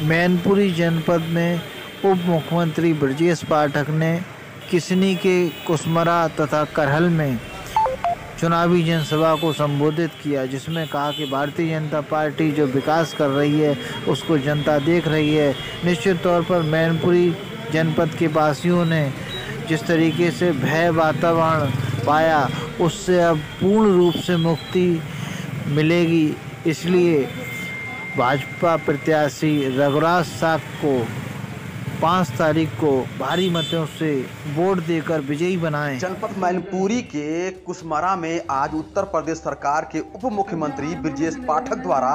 मैनपुरी जनपद में उप मुख्यमंत्री ब्रजेश पाठक ने किसनी के कुसमरा तथा करहल में चुनावी जनसभा को संबोधित किया, जिसमें कहा कि भारतीय जनता पार्टी जो विकास कर रही है उसको जनता देख रही है। निश्चित तौर पर मैनपुरी जनपद के वासियों ने जिस तरीके से भय वातावरण पाया उससे अब पूर्ण रूप से मुक्ति मिलेगी। इसलिए भाजपा प्रत्याशी रघुराज साग को 5 तारीख को भारी मतों से वोट देकर विजयी बनाएं। जनपद मैनपुरी के कुसमरा में आज उत्तर प्रदेश सरकार के उप मुख्यमंत्री ब्रजेश पाठक द्वारा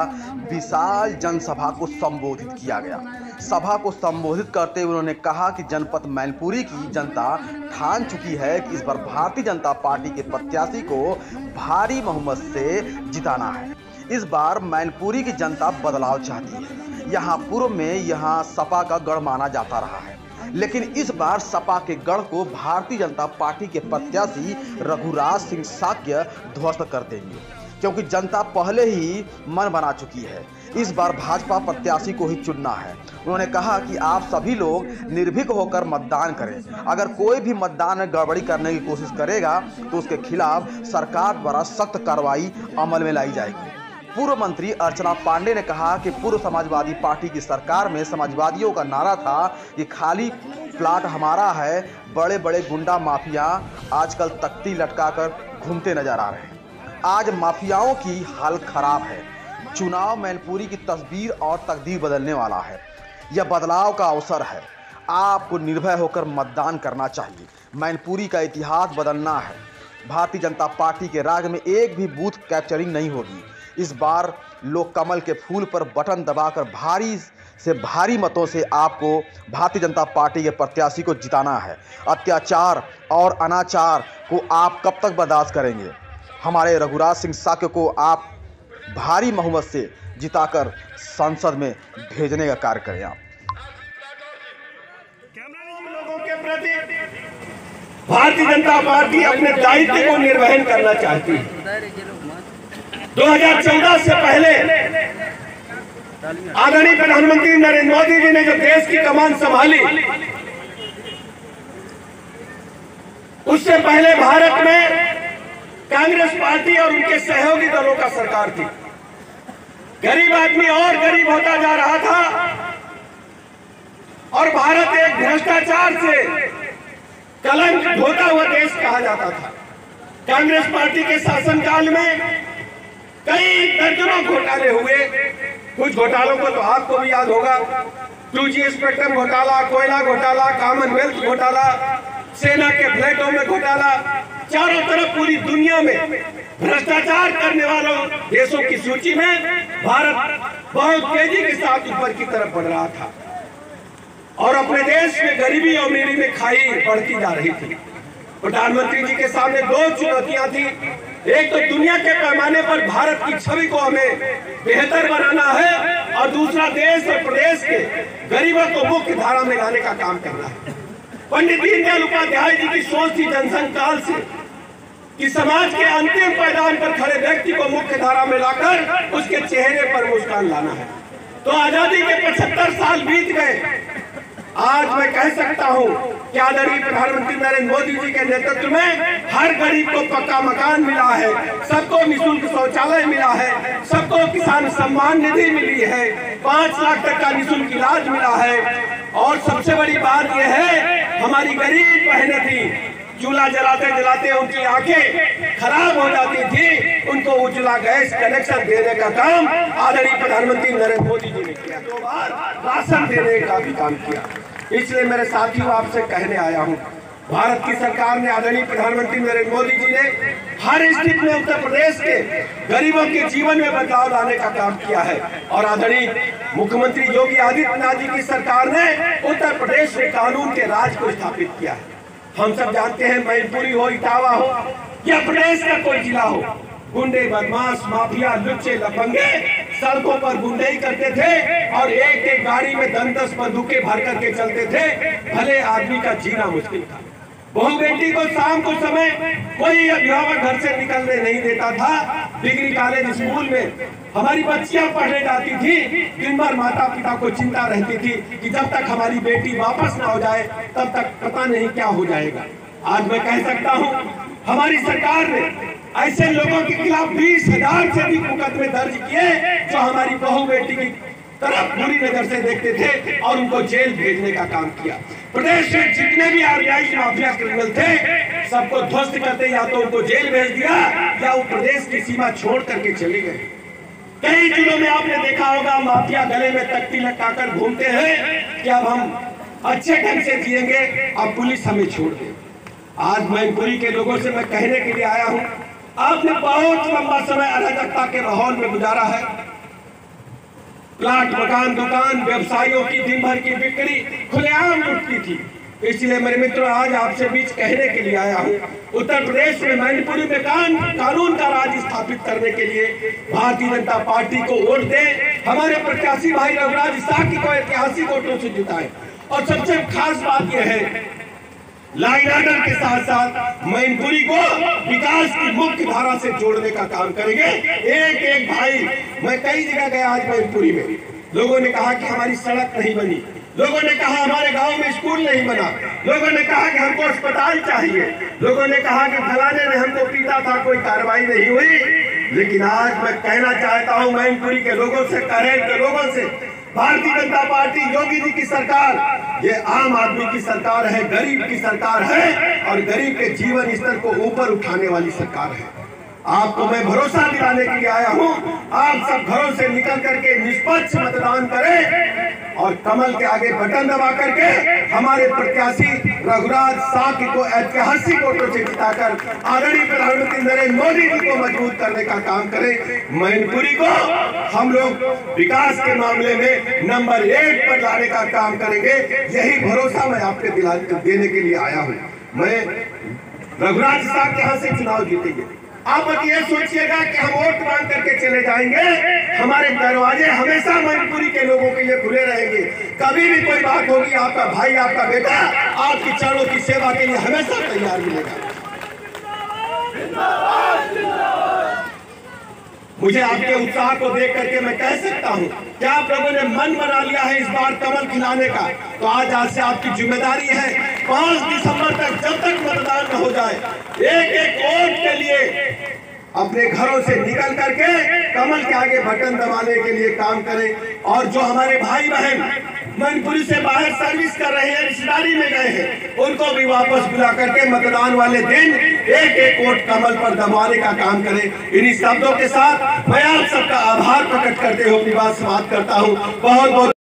विशाल जनसभा को संबोधित किया गया। सभा को संबोधित करते हुए उन्होंने कहा कि जनपद मैनपुरी की जनता ठान चुकी है कि इस बार भारतीय जनता पार्टी के प्रत्याशी को भारी बहुमत से जिताना है। इस बार मैनपुरी की जनता बदलाव चाहती है। यहाँ पूर्व में यहाँ सपा का गढ़ माना जाता रहा है, लेकिन इस बार सपा के गढ़ को भारतीय जनता पार्टी के प्रत्याशी रघुराज सिंह साक्य ध्वस्त कर देंगे, क्योंकि जनता पहले ही मन बना चुकी है। इस बार भाजपा प्रत्याशी को ही चुनना है। उन्होंने कहा कि आप सभी लोग निर्भीक होकर मतदान करें। अगर कोई भी मतदान में गड़बड़ी करने की कोशिश करेगा तो उसके खिलाफ सरकार द्वारा सख्त कार्रवाई अमल में लाई जाएगी। पूर्व मंत्री अर्चना पांडे ने कहा कि पूर्व समाजवादी पार्टी की सरकार में समाजवादियों का नारा था कि खाली प्लाट हमारा है। बड़े बड़े गुंडा माफिया आजकल तख्ती लटकाकर घूमते नजर आ रहे हैं। आज माफियाओं की हालत खराब है। चुनाव मैनपुरी की तस्वीर और तकदीर बदलने वाला है। यह बदलाव का अवसर है। आपको निर्भय होकर मतदान करना चाहिए। मैनपुरी का इतिहास बदलना है। भारतीय जनता पार्टी के राज में एक भी बूथ कैप्चरिंग नहीं होगी। इस बार लोग कमल के फूल पर बटन दबाकर भारी से भारी मतों से आपको भारतीय जनता पार्टी के प्रत्याशी को जिताना है। अत्याचार और अनाचार को आप कब तक बर्दाश्त करेंगे? हमारे रघुराज सिंह साक्य को आप भारी बहुमत से जिताकर संसद में भेजने का कार्य करें। आप लोगों के प्रति भारतीय जनता पार्टी अपने दायित्व को निर्वहन करना चाहती है। 2014 से पहले आदरणीय प्रधानमंत्री नरेंद्र मोदी जी ने जो देश की कमान संभाली, उससे पहले भारत में कांग्रेस पार्टी और उनके सहयोगी दलों का सरकार थी। गरीब आदमी और गरीब होता जा रहा था और भारत एक भ्रष्टाचार से कलंक ढोता हुआ देश कहा जाता था। कांग्रेस पार्टी के शासनकाल में कई दर्जनों घोटाले हुए। कुछ घोटालों को तो आपको भी याद होगा। 2G स्पेक्ट्रम घोटाला, कोयला घोटाला, कॉमनवेल्थ घोटाला, सेना के फ्लैटों में घोटाला। चारों तरफ पूरी दुनिया में भ्रष्टाचार करने वालों देशों की सूची में भारत बहुत तेजी के साथ ऊपर की तरफ बढ़ रहा था और अपने देश में गरीबी और अमीरी में खाई बढ़ती जा रही थी। प्रधानमंत्री जी के सामने 2 चुनौतियां थी। एक तो दुनिया के पैमाने पर भारत की छवि को हमें बेहतर बनाना है और दूसरा देश और प्रदेश के गरीबों को मुख्य धारा में लाने का काम करना है। पंडित दीनदयाल उपाध्याय जी की सोच थी जनसंघ काल से कि समाज के अंतिम पायदान पर खड़े व्यक्ति को मुख्य धारा में लाकर उसके चेहरे पर मुस्कान लाना है। तो आजादी के 75 साल बीत गए। आज मैं कह सकता हूं कि आदरणीय प्रधानमंत्री नरेंद्र मोदी जी के नेतृत्व में हर गरीब को पक्का मकान मिला है, सबको निःशुल्क शौचालय मिला है, सबको किसान सम्मान निधि मिली है, 5 लाख तक का निःशुल्क इलाज मिला है। और सबसे बड़ी बात यह है, हमारी गरीब बहनें थी, चूल्हा जलाते जलाते उनकी आंखें खराब हो जाती थी, उनको उज्ज्वला गैस कनेक्शन देने का काम आदरणीय प्रधानमंत्री नरेंद्र मोदी जी ने किया। 2 बार राशन देने का भी काम किया। इसलिए मेरे साथियों आपसे कहने आया हूं, भारत की सरकार ने, आदरणीय प्रधानमंत्री नरेंद्र मोदी जी ने हर स्थिति में उत्तर प्रदेश के गरीबों के जीवन में बदलाव लाने का काम किया है और आदरणीय मुख्यमंत्री योगी आदित्यनाथ जी की सरकार ने उत्तर प्रदेश में कानून के राज को स्थापित किया है। हम सब जानते हैं, मैनपुरी हो, इटावा हो या प्रदेश का कोई जिला हो, गुंडे, बदमाश, माफिया, लुच्चे, लफंगे सड़कों पर गुंडई करते थे और एक एक गाड़ी में 10-10 बंदूकें भर करके चलते थे। भले आदमी का जीना मुश्किल था। बहू बेटी को शाम को समय कोई अभिभावक घर से निकलने नहीं देता था। डिग्री कॉलेज स्कूल में हमारी बच्चियां पढ़ने जाती थी, दिन भर माता पिता को चिंता रहती थी कि जब तक हमारी बेटी वापस ना हो जाए तब तक पता नहीं क्या हो जाएगा। आज मैं कह सकता हूं हमारी सरकार ने ऐसे लोगों के खिलाफ 20,000 से अधिक मुकदमे दर्ज किए जो हमारी बहू बेटी की तरफ बुरी नजर से देखते थे और उनको जेल भेजने का काम किया। प्रदेश में जितने भी ऑर्गेनाइज्ड माफिया क्रिमिनल थे सबको ध्वस्त करते या तो उनको जेल भेज दिया या वो प्रदेश की सीमा छोड़ करके चले गए। कई जिलों में आपने देखा होगा माफिया गले में तख्ती लटकाकर घूमते हैं कि अब हम अच्छे ढंग से जिएंगे, अब पुलिस हमें छोड़ दे। आज मैनपुरी के लोगों से मैं कहने के लिए आया हूं, आपने बहुत लंबा समय अराजकता के माहौल में गुजारा है। प्लाट, मकान, दुकान, व्यवसायियों की दिन भर की बिक्री खुलेआम लुटती थी। इसलिए मेरे मित्रों आज आपसे बीच कहने के लिए आया हूं, उत्तर प्रदेश में मैनपुरी में कानून का राज स्थापित करने के लिए भारतीय जनता पार्टी को वोट दें। हमारे प्रत्याशी भाई रघुराज साकी को ऐतिहासिक वोटों से जिताएं। और सबसे खास बात यह है लॉ एंड ऑर्डर के साथ साथ मैनपुरी को विकास की मुख्य धारा से जोड़ने का काम करेंगे। एक एक भाई, मैं कई जगह गया आज मैनपुरी में, लोगों ने कहा कि हमारी सड़क नहीं बनी, लोगों ने कहा हमारे गांव में स्कूल नहीं बना, लोगों ने कहा कि हमको अस्पताल चाहिए, लोगों ने कहा कि फलाने ने हमको पीटा था, कोई कार्रवाई नहीं हुई। लेकिन आज मैं कहना चाहता हूं मैनपुरी के लोगों से, करेल के लोगों से, भारतीय जनता पार्टी योगी जी की सरकार ये आम आदमी की सरकार है, गरीब की सरकार है और गरीब के जीवन स्तर को ऊपर उठाने वाली सरकार है। आपको मैं भरोसा दिलाने के लिए आया हूं, आप सब घरों से निकल करके निष्पक्ष मतदान करें और कमल के आगे बटन दबा करके हमारे प्रत्याशी रघुराज साकी को ऐतिहासिक वोटों से जिताकर आदरणीय प्रधानमंत्री नरेंद्र मोदी जी को मजबूत करने का काम करें। मैनपुरी को हम लोग विकास के मामले में नंबर 1 पर लाने का काम करेंगे। यही भरोसा मैं आपको देने के लिए आया हूँ। मैं रघुराज साहब के यहाँ से चुनाव जीतेंगे। आप ये सोचिएगा कि हम वोट मांग करके चले जाएंगे, हमारे दरवाजे हमेशा मैनपुरी के लोगों के लिए खुले रहेंगे। कभी भी कोई बात होगी, आपका भाई, आपका बेटा आपकी चरणों की सेवा के लिए हमेशा तैयार मिलेगा। मुझे आपके उत्साह को देख करके मैं कह सकता हूं कि आप लोगों ने मन बना लिया है इस बार कमल खिलाने का, तो आज से आपकी जिम्मेदारी है 5 दिसंबर तक जब तक मतदान न हो जाए एक एक वोट के लिए अपने घरों से निकल करके कमल के आगे बटन दबाने के लिए काम करें। और जो हमारे भाई बहन मैनपुरी से बाहर सर्विस कर रहे हैं, रिश्तेदारी में गए हैं, उनको भी वापस बुला करके मतदान वाले दिन एक एक वोट कमल पर दबाने का काम करें। इन्हीं शब्दों के साथ मैं आप सबका आभार प्रकट करते हुए अपनी बात समाप्त करता हूँ। बहुत बहुत